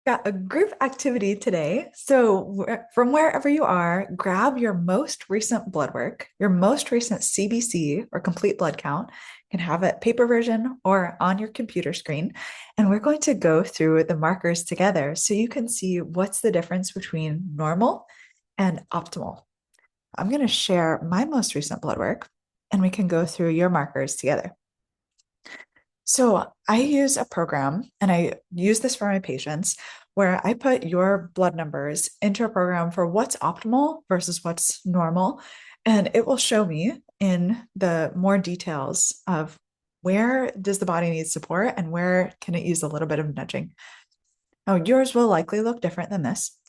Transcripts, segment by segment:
Got a group activity today. So, from wherever you are, grab your most recent blood work, your most recent CBC or complete blood count. You can have it paper version or on your computer screen. And we're going to go through the markers together so you can see what's the difference between normal and optimal. I'm going to share my most recent blood work and we can go through your markers together. So I use a program and I use this for my patients where I put your blood numbers into a program for what's optimal versus what's normal. And it will show me in the more details of where does the body need support and where can it use a little bit of nudging. Now, yours will likely look different than this.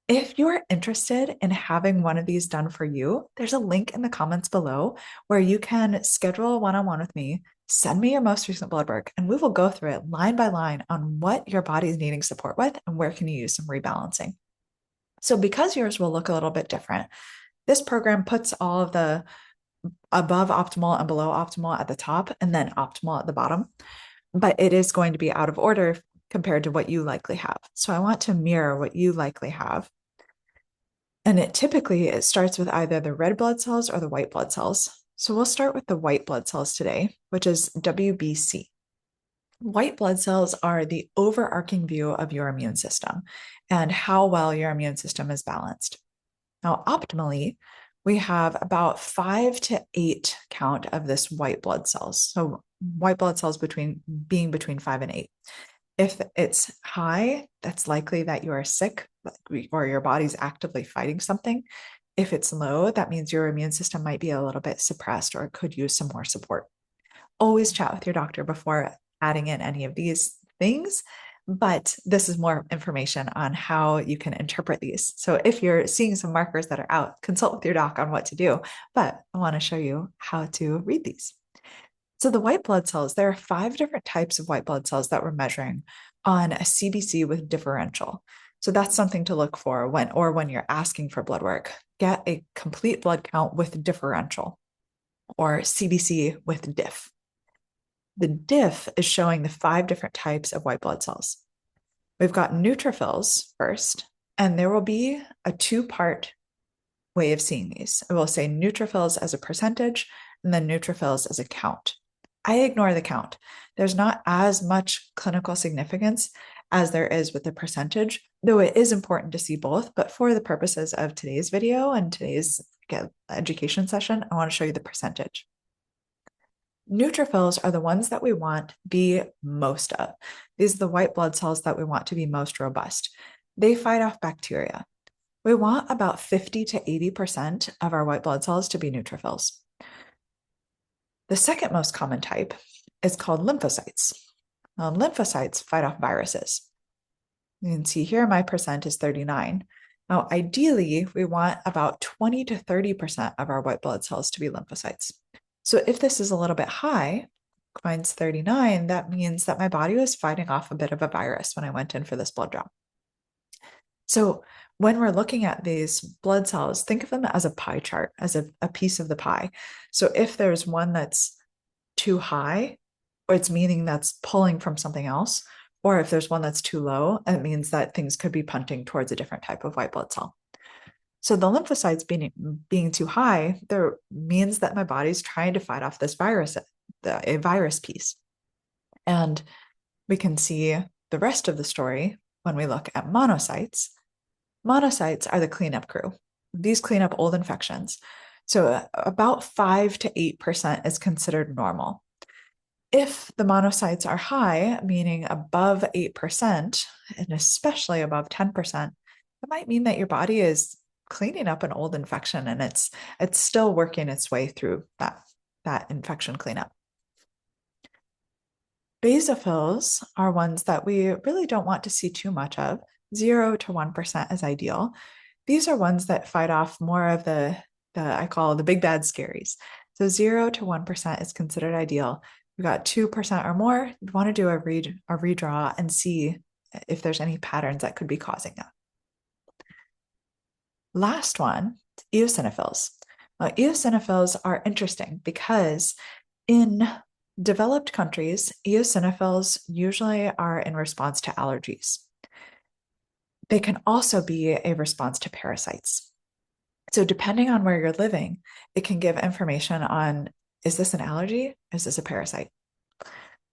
If you're interested in having one of these done for you, there's a link in the comments below where you can schedule a one-on-one with me, send me your most recent blood work, and we will go through it line by line on what your body is needing support with and where can you use some rebalancing. So because yours will look a little bit different, this program puts all of the above optimal and below optimal at the top and then optimal at the bottom, but it is going to be out of order compared to what you likely have. So I want to mirror what you likely have. And it starts with either the red blood cells or the white blood cells. So we'll start with the white blood cells today, which is WBC. White blood cells are the overarching view of your immune system and how well your immune system is balanced. Now, optimally, we have about 5 to 8 count of this white blood cells. So white blood cells between 5 and 8. If it's high, that's likely that you are sick or your body's actively fighting something. If it's low, that means your immune system might be a little bit suppressed or it could use some more support. Always chat with your doctor before adding in any of these things, but this is more information on how you can interpret these. So if you're seeing some markers that are out, consult with your doc on what to do, but I want to show you how to read these. So the white blood cells, there are 5 different types of white blood cells that we're measuring on a CBC with differential. So that's something to look for when you're asking for blood work. Get a complete blood count with differential or CBC with diff. The diff is showing the 5 different types of white blood cells. We've got neutrophils first, and there will be a 2-part way of seeing these. I will say neutrophils as a percentage and then neutrophils as a count. I ignore the count. There's not as much clinical significance as there is with the percentage, though it is important to see both. But for the purposes of today's video and today's education session, I want to show you the percentage. Neutrophils are the ones that we want be most of. These are the white blood cells that we want to be most robust. They fight off bacteria. We want about 50 to 80% of our white blood cells to be neutrophils. The second most common type is called lymphocytes. Now, lymphocytes fight off viruses. You can see here my percent is 39. Now, ideally, we want about 20 to 30% of our white blood cells to be lymphocytes. So if this is a little bit high, mine's 39, that means that my body was fighting off a bit of a virus when I went in for this blood draw. So when we're looking at these blood cells, think of them as a pie chart, as a piece of the pie. So if there's one that's too high, it's meaning that's pulling from something else, or if there's one that's too low, it means that things could be punting towards a different type of white blood cell. So the lymphocytes being too high, there means that my body's trying to fight off this virus, a virus piece. And we can see the rest of the story when we look at monocytes. Monocytes are the cleanup crew. These clean up old infections. So about 5 to 8% is considered normal. If the monocytes are high, meaning above 8%, and especially above 10%, it might mean that your body is cleaning up an old infection and it's still working its way through that infection cleanup. Basophils are ones that we really don't want to see too much of. 0 to 1% is ideal. These are ones that fight off more of the I call the big bad scaries. So 0 to 1% is considered ideal. We've got 2% or more. We want to do a redraw and see if there's any patterns that could be causing that. Last one, eosinophils. Now, eosinophils are interesting because in developed countries, eosinophils usually are in response to allergies. They can also be a response to parasites. So, depending on where you're living, it can give information on, is this an allergy? Is this a parasite?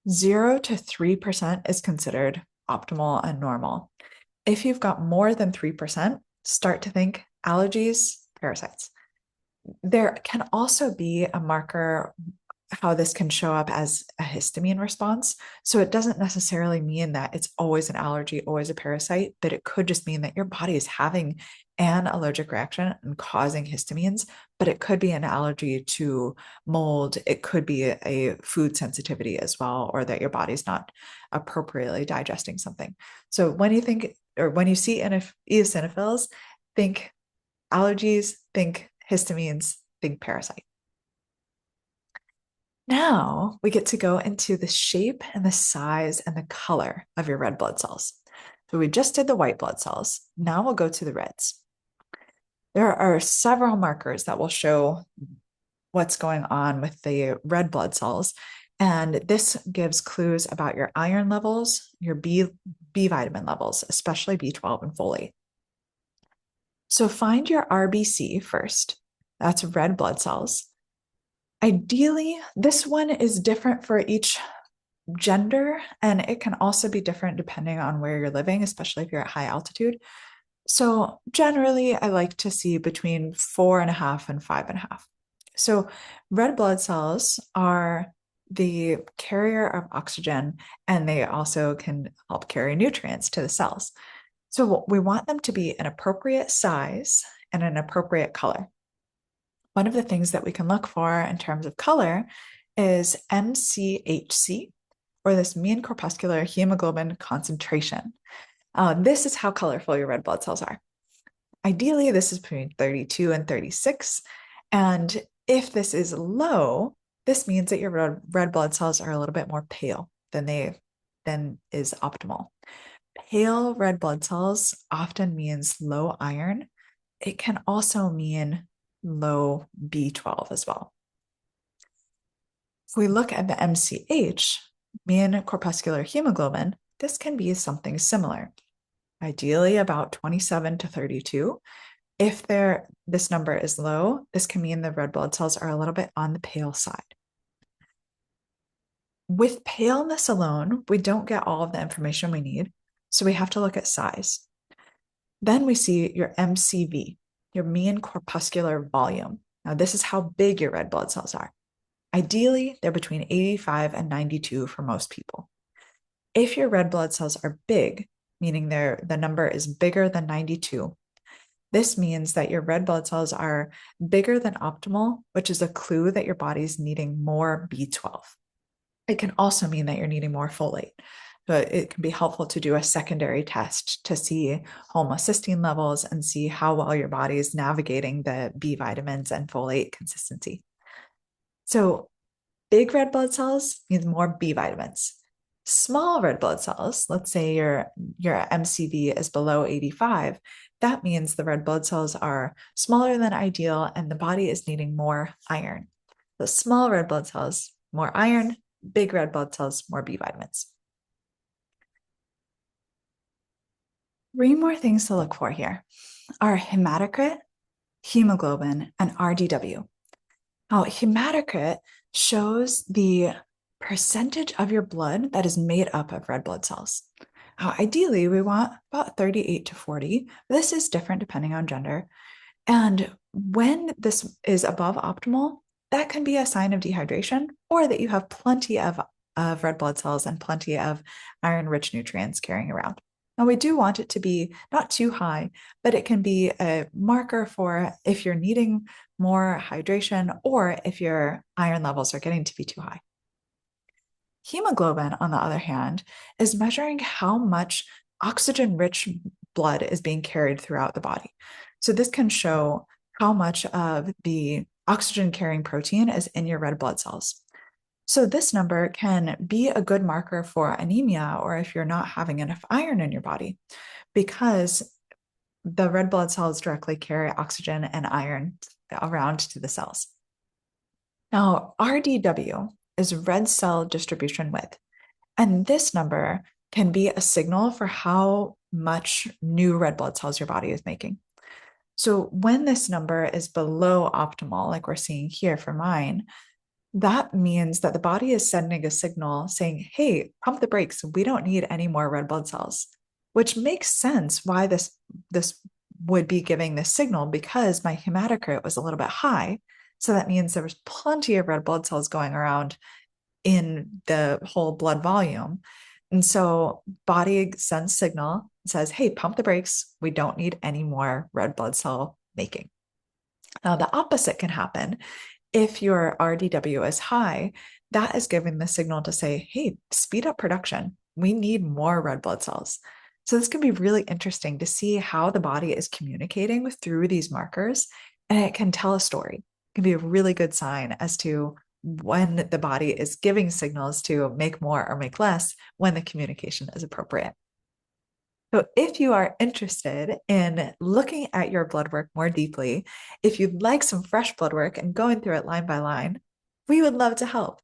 0 to 3% is considered optimal and normal. If you've got more than 3%, start to think allergies, parasites. There can also be a marker how this can show up as a histamine response. So it doesn't necessarily mean that it's always an allergy, always a parasite, but it could just mean that your body is having an allergic reaction and causing histamines, but it could be an allergy to mold. It could be a food sensitivity as well, or that your body's not appropriately digesting something. So when you think, or when you see eosinophils, think allergies, think histamines, think parasite. Now we get to go into the shape and the size and the color of your red blood cells. So we just did the white blood cells. Now we'll go to the reds. There are several markers that will show what's going on with the red blood cells. And this gives clues about your iron levels, your B vitamin levels, especially B12 and folate. So find your RBC first. That's red blood cells. Ideally, this one is different for each gender, and it can also be different depending on where you're living, especially if you're at high altitude. So generally, I like to see between 4.5 and 5.5. So red blood cells are the carrier of oxygen, and they also can help carry nutrients to the cells. So we want them to be an appropriate size and an appropriate color. One of the things that we can look for in terms of color is MCHC, or this mean corpuscular hemoglobin concentration. This is how colorful your red blood cells are. Ideally, this is between 32 and 36. And if this is low, this means that your red blood cells are a little bit more pale than is optimal. Pale red blood cells often means low iron. It can also mean low B12 as well. If we look at the MCH, mean corpuscular hemoglobin, this can be something similar. Ideally about 27 to 32. If this number is low, this can mean the red blood cells are a little bit on the pale side. With paleness alone, we don't get all of the information we need, so we have to look at size. Then we see your MCV, your mean corpuscular volume. Now, this is how big your red blood cells are. Ideally, they're between 85 and 92 for most people. If your red blood cells are big, meaning the number is bigger than 92, this means that your red blood cells are bigger than optimal, which is a clue that your body's needing more B12. It can also mean that you're needing more folate. But it can be helpful to do a secondary test to see homocysteine levels and see how well your body is navigating the B vitamins and folate consistency. So big red blood cells means more B vitamins. Small red blood cells, let's say your MCV is below 85, that means the red blood cells are smaller than ideal and the body is needing more iron. The small red blood cells, more iron, big red blood cells, more B vitamins. 3 more things to look for here are hematocrit, hemoglobin, and RDW. Now, hematocrit shows the percentage of your blood that is made up of red blood cells. Now, ideally, we want about 38 to 40. This is different depending on gender. And when this is above optimal, that can be a sign of dehydration or that you have plenty of red blood cells and plenty of iron-rich nutrients carrying around. Now, we do want it to be not too high, but it can be a marker for if you're needing more hydration or if your iron levels are getting to be too high. Hemoglobin, on the other hand, is measuring how much oxygen-rich blood is being carried throughout the body. So this can show how much of the oxygen-carrying protein is in your red blood cells. So this number can be a good marker for anemia or if you're not having enough iron in your body, because the red blood cells directly carry oxygen and iron around to the cells. Now, RDW is red cell distribution width, and this number can be a signal for how much new red blood cells your body is making. So when this number is below optimal, like we're seeing here for mine, that means that the body is sending a signal saying, hey, pump the brakes. We don't need any more red blood cells, which makes sense why this would be giving this signal, because my hematocrit was a little bit high. So that means there was plenty of red blood cells going around in the whole blood volume. And so body sends signal, says, hey, pump the brakes. We don't need any more red blood cell making. Now, the opposite can happen. If your RDW is high, that is giving the signal to say, hey, speed up production. We need more red blood cells. So this can be really interesting to see how the body is communicating through these markers, and it can tell a story. It can be a really good sign as to when the body is giving signals to make more or make less when the communication is appropriate. So, if you are interested in looking at your blood work more deeply, if you'd like some fresh blood work and going through it line by line, we would love to help.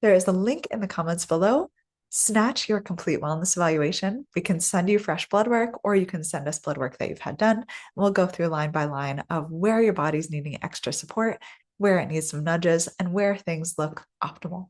There is a link in the comments below. Snatch your complete wellness evaluation. We can send you fresh blood work, or you can send us blood work that you've had done. And we'll go through line by line of where your body's needing extra support, where it needs some nudges, and where things look optimal.